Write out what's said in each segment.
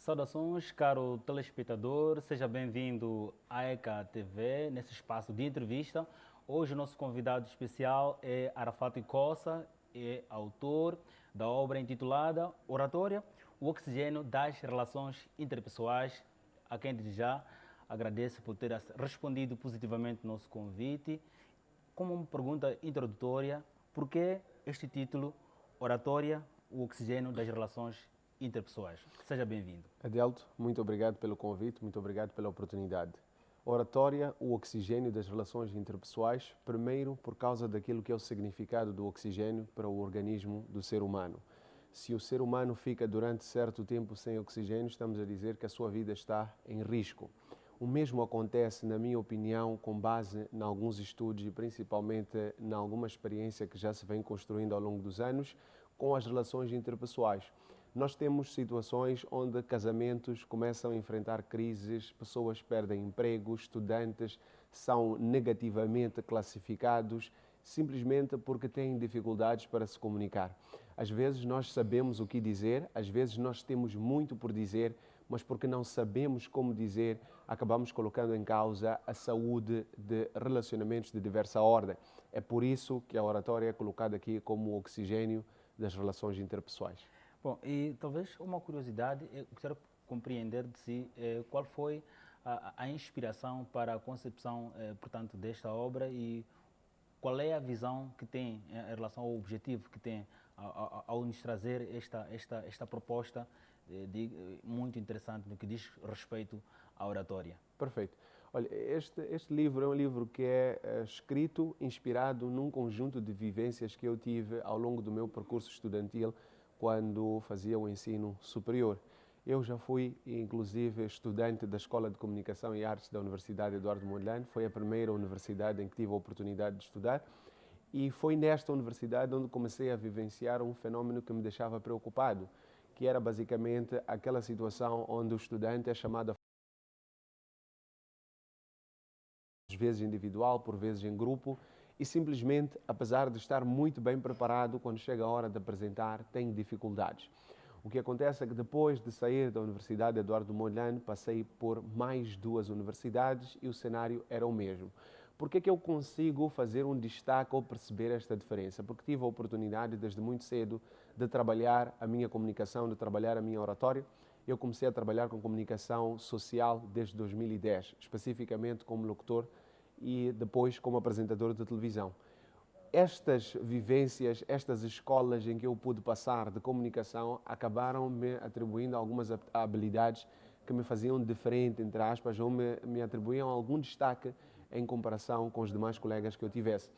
Saudações, caro telespectador, seja bem-vindo à ECA TV, nesse espaço de entrevista. Hoje o nosso convidado especial é Arafat Kossa, é autor da obra intitulada Oratória, o oxigênio das relações interpessoais, a quem desde já agradeço por ter respondido positivamente ao nosso convite. Como uma pergunta introdutória, por que este título, Oratória, o oxigênio das relações interpessoais? Seja bem-vindo. Adelto, muito obrigado pelo convite, muito obrigado pela oportunidade. Oratória, o oxigênio das relações interpessoais, primeiro por causa daquilo que é o significado do oxigênio para o organismo do ser humano. Se o ser humano fica durante certo tempo sem oxigênio, estamos a dizer que a sua vida está em risco. O mesmo acontece, na minha opinião, com base em alguns estudos e principalmente em alguma experiência que já se vem construindo ao longo dos anos com as relações interpessoais. Nós temos situações onde casamentos começam a enfrentar crises, pessoas perdem emprego, estudantes são negativamente classificados simplesmente porque têm dificuldades para se comunicar. Às vezes nós sabemos o que dizer, às vezes nós temos muito por dizer, mas porque não sabemos como dizer, acabamos colocando em causa a saúde de relacionamentos de diversa ordem. É por isso que a oratória é colocada aqui como o oxigênio das relações interpessoais. Bom, e talvez uma curiosidade, eu gostaria de compreender de si qual foi a inspiração para a concepção, portanto, desta obra e qual é a visão que tem em relação ao objetivo que tem ao nos trazer esta proposta muito interessante no que diz respeito à oratória. Perfeito. Olha, este livro é um livro que é escrito, inspirado num conjunto de vivências que eu tive ao longo do meu percurso estudantil quando fazia o ensino superior. Eu já fui, inclusive, estudante da Escola de Comunicação e Artes da Universidade Eduardo Mondlane. Foi a primeira universidade em que tive a oportunidade de estudar. E foi nesta universidade onde comecei a vivenciar um fenômeno que me deixava preocupado, que era basicamente aquela situação onde o estudante é chamado às vezes individual, por vezes em grupo, e simplesmente, apesar de estar muito bem preparado, quando chega a hora de apresentar, tem dificuldades. O que acontece é que depois de sair da Universidade Eduardo Mondlane, passei por mais duas universidades e o cenário era o mesmo. Por que eu consigo fazer um destaque ou perceber esta diferença? Porque tive a oportunidade, desde muito cedo, de trabalhar a minha comunicação, de trabalhar a minha oratória. Eu comecei a trabalhar com comunicação social desde 2010, especificamente como locutor e depois como apresentador de televisão. Estas vivências, estas escolas em que eu pude passar de comunicação acabaram me atribuindo algumas habilidades que me faziam diferente, entre aspas, ou me atribuíam algum destaque em comparação com os demais colegas que eu tivesse.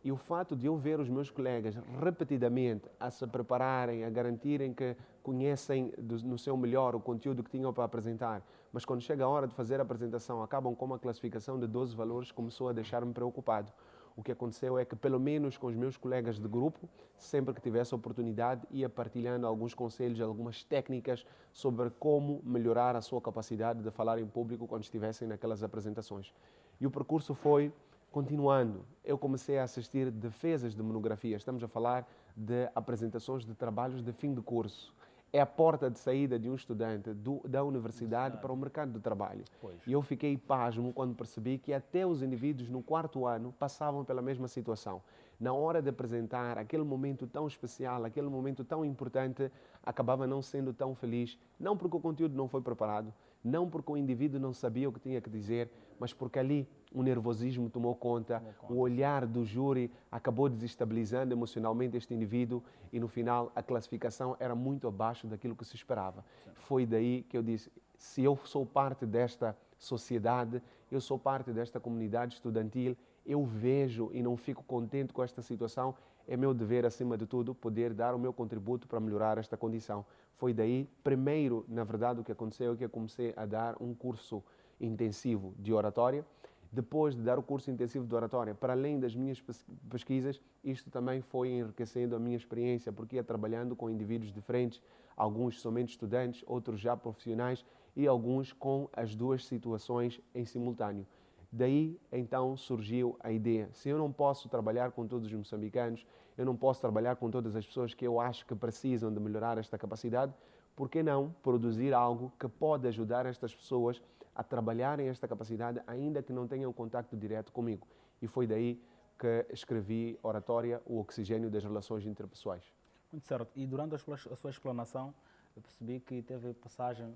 E o fato de eu ver os meus colegas repetidamente a se prepararem, a garantirem que conhecem no seu melhor o conteúdo que tinham para apresentar, mas quando chega a hora de fazer a apresentação acabam com uma classificação de 12 valores, começou a deixar-me preocupado. O que aconteceu é que, pelo menos com os meus colegas de grupo, sempre que tivesse a oportunidade, ia partilhando alguns conselhos, algumas técnicas sobre como melhorar a sua capacidade de falar em público quando estivessem naquelas apresentações. E o percurso foi continuando. Eu comecei a assistir defesas de monografia. Estamos a falar de apresentações de trabalhos de fim de curso. É a porta de saída de um estudante da universidade para o mercado de trabalho. Pois. E eu fiquei pasmo quando percebi que até os indivíduos no quarto ano passavam pela mesma situação. Na hora de apresentar aquele momento tão especial, aquele momento tão importante, acabava não sendo tão feliz, não porque o conteúdo não foi preparado, não porque o indivíduo não sabia o que tinha que dizer, mas porque ali o nervosismo tomou conta, o olhar do júri acabou desestabilizando emocionalmente este indivíduo e no final a classificação era muito abaixo daquilo que se esperava. Foi daí que eu disse, se eu sou parte desta sociedade, eu sou parte desta comunidade estudantil, eu vejo e não fico contente com esta situação, é meu dever, acima de tudo, poder dar o meu contributo para melhorar esta condição. Foi daí, primeiro, na verdade, o que aconteceu é que eu comecei a dar um curso intensivo de oratória. Depois de dar o curso intensivo de oratória, para além das minhas pesquisas, isto também foi enriquecendo a minha experiência, porque ia trabalhando com indivíduos diferentes, alguns somente estudantes, outros já profissionais e alguns com as duas situações em simultâneo. Daí, então, surgiu a ideia, se eu não posso trabalhar com todos os moçambicanos, eu não posso trabalhar com todas as pessoas que eu acho que precisam de melhorar esta capacidade, por que não produzir algo que pode ajudar estas pessoas a trabalharem esta capacidade, ainda que não tenham contato direto comigo? E foi daí que escrevi Oratória, o oxigênio das relações interpessoais. Muito certo. E durante a sua explanação, eu percebi que teve passagem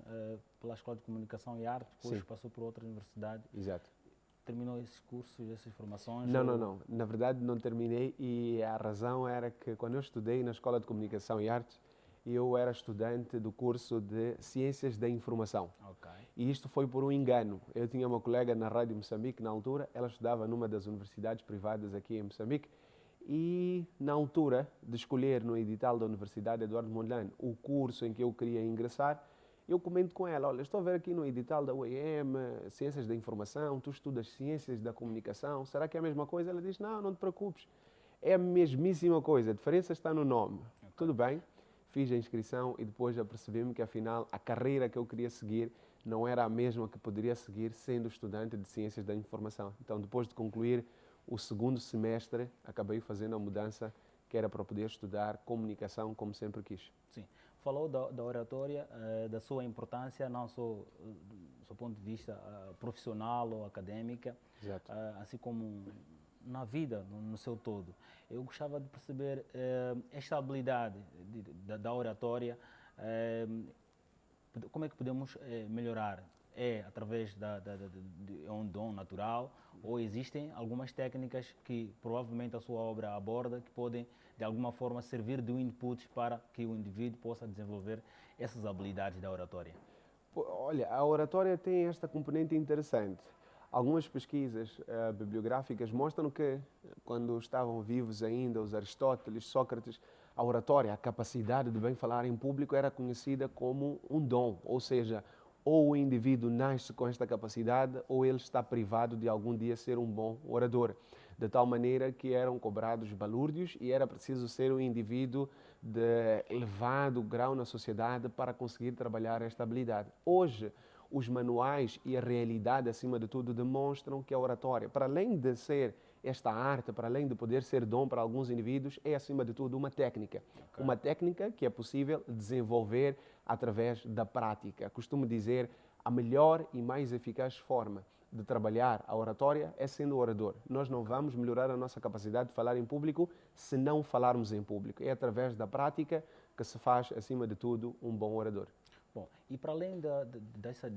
pela Escola de Comunicação e Arte, depois Sim. passou por outra universidade. Exato. Terminou esses cursos, essas formações? Não. Na verdade, não terminei e a razão era que quando eu estudei na Escola de Comunicação e Artes, eu era estudante do curso de Ciências da Informação. Ok. E isto foi por um engano. Eu tinha uma colega na Rádio Moçambique, na altura, ela estudava numa das universidades privadas aqui em Moçambique, e na altura de escolher no edital da Universidade Eduardo Mondlane o curso em que eu queria ingressar, eu comento com ela: olha, estou a ver aqui no edital da UEM, Ciências da Informação, tu estudas Ciências da Comunicação, será que é a mesma coisa? Ela diz: não te preocupes, é a mesmíssima coisa, a diferença está no nome. Okay. Tudo bem, fiz a inscrição e depois apercebi-me que afinal a carreira que eu queria seguir não era a mesma que poderia seguir sendo estudante de Ciências da Informação. Então, depois de concluir o segundo semestre, acabei fazendo a mudança que era para poder estudar comunicação como sempre quis. Sim. Falou da oratória, da sua importância, não só do seu ponto de vista profissional ou acadêmica, assim como na vida, no seu todo. Eu gostava de perceber esta habilidade da oratória, como é que podemos melhorar? É através de um dom natural ou existem algumas técnicas que provavelmente a sua obra aborda que podem de alguma forma servir de input para que o indivíduo possa desenvolver essas habilidades da oratória? Olha, a oratória tem esta componente interessante. Algumas pesquisas bibliográficas mostram que quando estavam vivos ainda os Aristóteles, Sócrates, a oratória, a capacidade de bem falar em público era conhecida como um dom, ou seja, ou o indivíduo nasce com esta capacidade ou ele está privado de algum dia ser um bom orador. De tal maneira que eram cobrados balúrdios e era preciso ser um indivíduo de elevado grau na sociedade para conseguir trabalhar esta habilidade. Hoje, os manuais e a realidade, acima de tudo, demonstram que a oratória, para além de ser esta arte, para além de poder ser dom para alguns indivíduos, é, acima de tudo, uma técnica. Okay. Uma técnica que é possível desenvolver através da prática. Costumo dizer, a melhor e mais eficaz forma de trabalhar a oratória é sendo orador. Nós não vamos melhorar a nossa capacidade de falar em público se não falarmos em público. É através da prática que se faz, acima de tudo, um bom orador. Bom, e para além dessa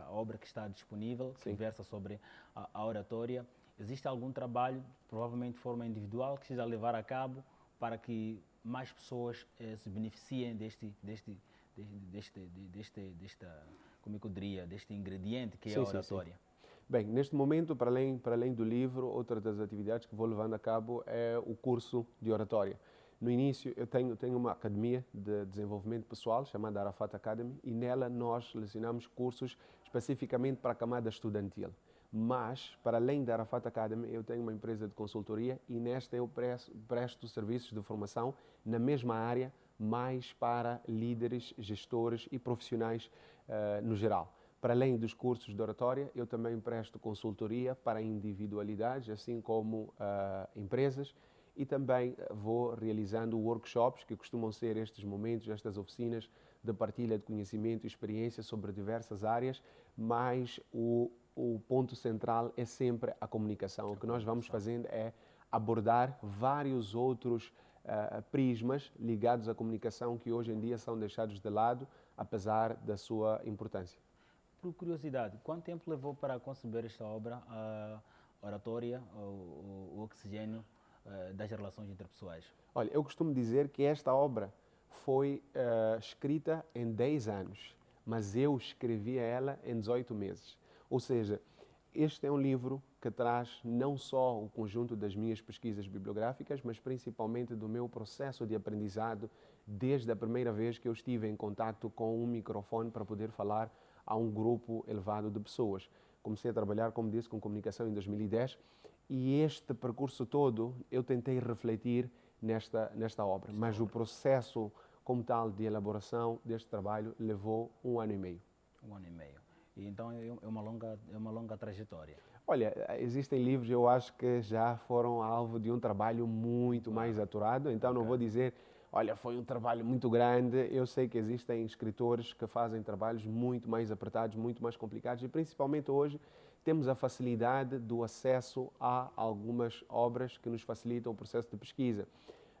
obra que está disponível, que versa sobre a oratória, existe algum trabalho, provavelmente de forma individual, que seja levar a cabo para que mais pessoas se beneficiem como eu diria, deste ingrediente que é a oratória? Bem, neste momento, para além do livro, outra das atividades que vou levando a cabo é o curso de oratória. No início, eu tenho uma academia de desenvolvimento pessoal chamada Arafat Academy e nela nós lecionamos cursos especificamente para a camada estudantil. Mas, para além da Arafat Academy, eu tenho uma empresa de consultoria e nesta eu presto serviços de formação na mesma área, mais para líderes, gestores e profissionais no geral. Para além dos cursos de oratória, eu também presto consultoria para individualidades, assim como empresas, e também vou realizando workshops, que costumam ser estes momentos, estas oficinas de partilha de conhecimento e experiência sobre diversas áreas, mas o ponto central é sempre a comunicação. O que nós vamos fazendo é abordar vários outros prismas ligados à comunicação que hoje em dia são deixados de lado, apesar da sua importância. Por curiosidade, quanto tempo levou para conceber esta obra, a oratória, o oxigênio das relações interpessoais? Olha, eu costumo dizer que esta obra foi escrita em 10 anos, mas eu escrevi ela em 18 meses. Ou seja, este é um livro que traz não só o conjunto das minhas pesquisas bibliográficas, mas principalmente do meu processo de aprendizado desde a primeira vez que eu estive em contato com um microfone para poder falar a um grupo elevado de pessoas. Comecei a trabalhar, como disse, com comunicação em 2010 e este percurso todo eu tentei refletir nesta obra, mas o processo como tal de elaboração deste trabalho levou 1 ano e meio. 1 ano e meio. E então é uma longa trajetória. Olha, existem livros, eu acho que já foram alvo de um trabalho muito mais aturado, então não vou dizer, olha, foi um trabalho muito grande. Eu sei que existem escritores que fazem trabalhos muito mais apertados, muito mais complicados, e principalmente hoje temos a facilidade do acesso a algumas obras que nos facilitam o processo de pesquisa.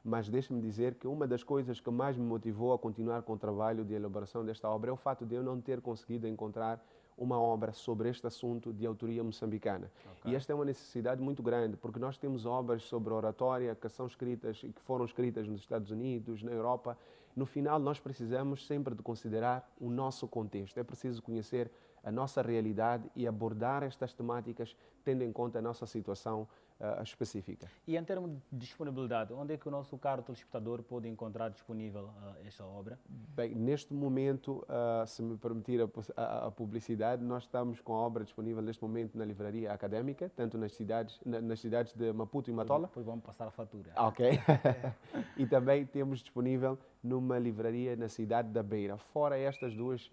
Mas deixe-me dizer que uma das coisas que mais me motivou a continuar com o trabalho de elaboração desta obra é o fato de eu não ter conseguido encontrar uma obra sobre este assunto de autoria moçambicana. E esta é uma necessidade muito grande, porque nós temos obras sobre oratória que são escritas e que foram escritas nos Estados Unidos, na Europa. No final, nós precisamos sempre de considerar o nosso contexto. É preciso conhecer a nossa realidade e abordar estas temáticas tendo em conta a nossa situação específica. E em termos de disponibilidade, onde é que o nosso caro telespectador pode encontrar disponível esta obra? Bem, neste momento, se me permitir a publicidade, nós estamos com a obra disponível neste momento na livraria académica, tanto nas cidades de Maputo e Matola. Depois vamos passar a fatura. Ok. E também temos disponível numa livraria na cidade da Beira. Fora estes dois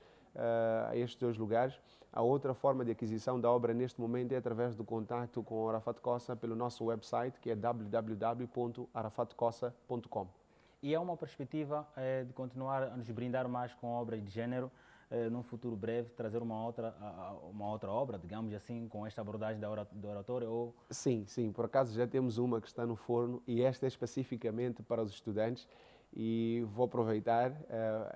lugares, a outra forma de aquisição da obra neste momento é através do contato com o Arafat Kossa pelo nosso website, que é www.arafatkossa.com. E é uma perspectiva de continuar a nos brindar mais com obras de género, num futuro breve, trazer uma outra obra, digamos assim, com esta abordagem da oratória? Ou... Sim, por acaso já temos uma que está no forno e esta é especificamente para os estudantes, e vou aproveitar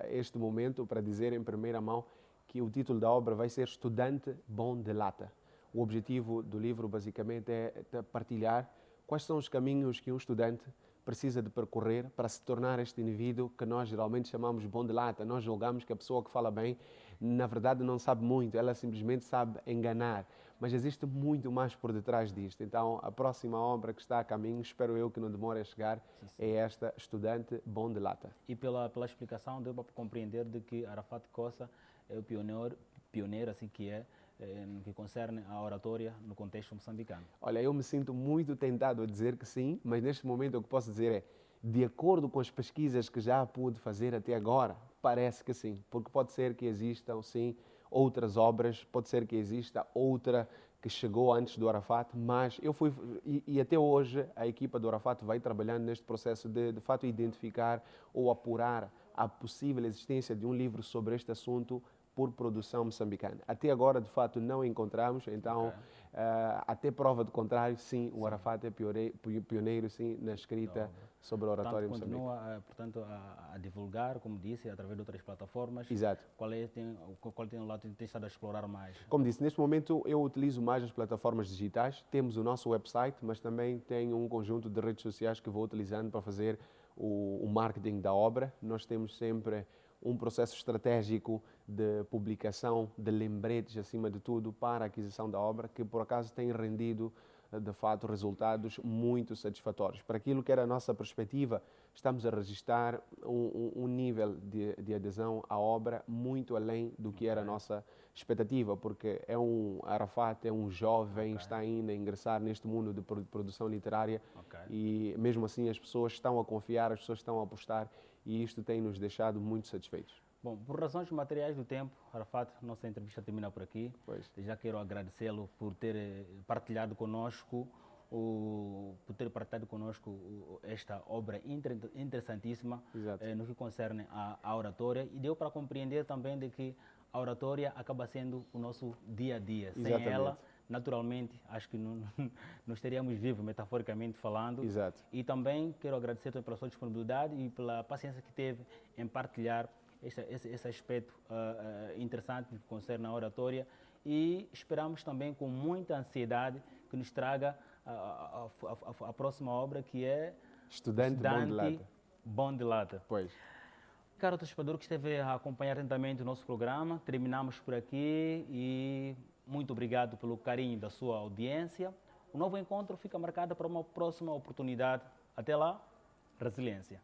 este momento para dizer em primeira mão que o título da obra vai ser Estudante Bom de Lata. O objetivo do livro basicamente é partilhar quais são os caminhos que um estudante precisa de percorrer para se tornar este indivíduo que nós geralmente chamamos bom de lata. Nós julgamos que a pessoa que fala bem, na verdade, não sabe muito, ela simplesmente sabe enganar. Mas existe muito mais por detrás disto. Então, a próxima obra que está a caminho, espero eu que não demore a chegar, é esta, Estudante Bom de Lata. E pela explicação, deu para compreender de que Arafat Kossa é o pioneiro assim no que concerne a oratória no contexto moçambicano. Olha, eu me sinto muito tentado a dizer que sim, mas neste momento o que posso dizer é, de acordo com as pesquisas que já pude fazer até agora, parece que sim, porque pode ser que existam, sim, outras obras, pode ser que exista outra que chegou antes do Arafat, mas eu fui, e até hoje a equipa do Arafat vai trabalhando neste processo de fato identificar ou apurar a possível existência de um livro sobre este assunto por produção moçambicana. Até agora, de fato, não encontramos, então, até prova do contrário, sim, o Arafat é pioneiro, sim, na escrita sobre a oratória moçambicana. Continua, portanto, a divulgar, como disse, através de outras plataformas. Exato. Qual tem o lado que tem estado a explorar mais? Como disse, neste momento eu utilizo mais as plataformas digitais, temos o nosso website, mas também tenho um conjunto de redes sociais que vou utilizando para fazer o marketing da obra. Nós temos sempre um processo estratégico de publicação de lembretes, acima de tudo, para a aquisição da obra, que por acaso tem rendido, de fato, resultados muito satisfatórios. Para aquilo que era a nossa perspectiva, estamos a registrar um nível de adesão à obra muito além do que era a nossa expectativa, porque Arafat é um jovem, está ainda a ingressar neste mundo de produção literária, e mesmo assim as pessoas estão a confiar, as pessoas estão a apostar, e isto tem nos deixado muito satisfeitos. Bom, por razões materiais do tempo, Arafat, nossa entrevista termina por aqui. Pois. Já quero agradecê-lo por ter partilhado conosco esta obra interessantíssima no que concerne à oratória, e deu para compreender também de que a oratória acaba sendo o nosso dia a dia. Sem ela, naturalmente, acho que não estaríamos vivos, metaforicamente falando. Exato. E também quero agradecer pela sua disponibilidade e pela paciência que teve em partilhar esse aspecto interessante que concerne a oratória, e esperamos também com muita ansiedade que nos traga a próxima obra, que é Estudante Bom de Lata. Pois. Caro telespectador que esteve a acompanhar atentamente o nosso programa, terminamos por aqui e muito obrigado pelo carinho da sua audiência. O novo encontro fica marcado para uma próxima oportunidade. Até lá, resiliência.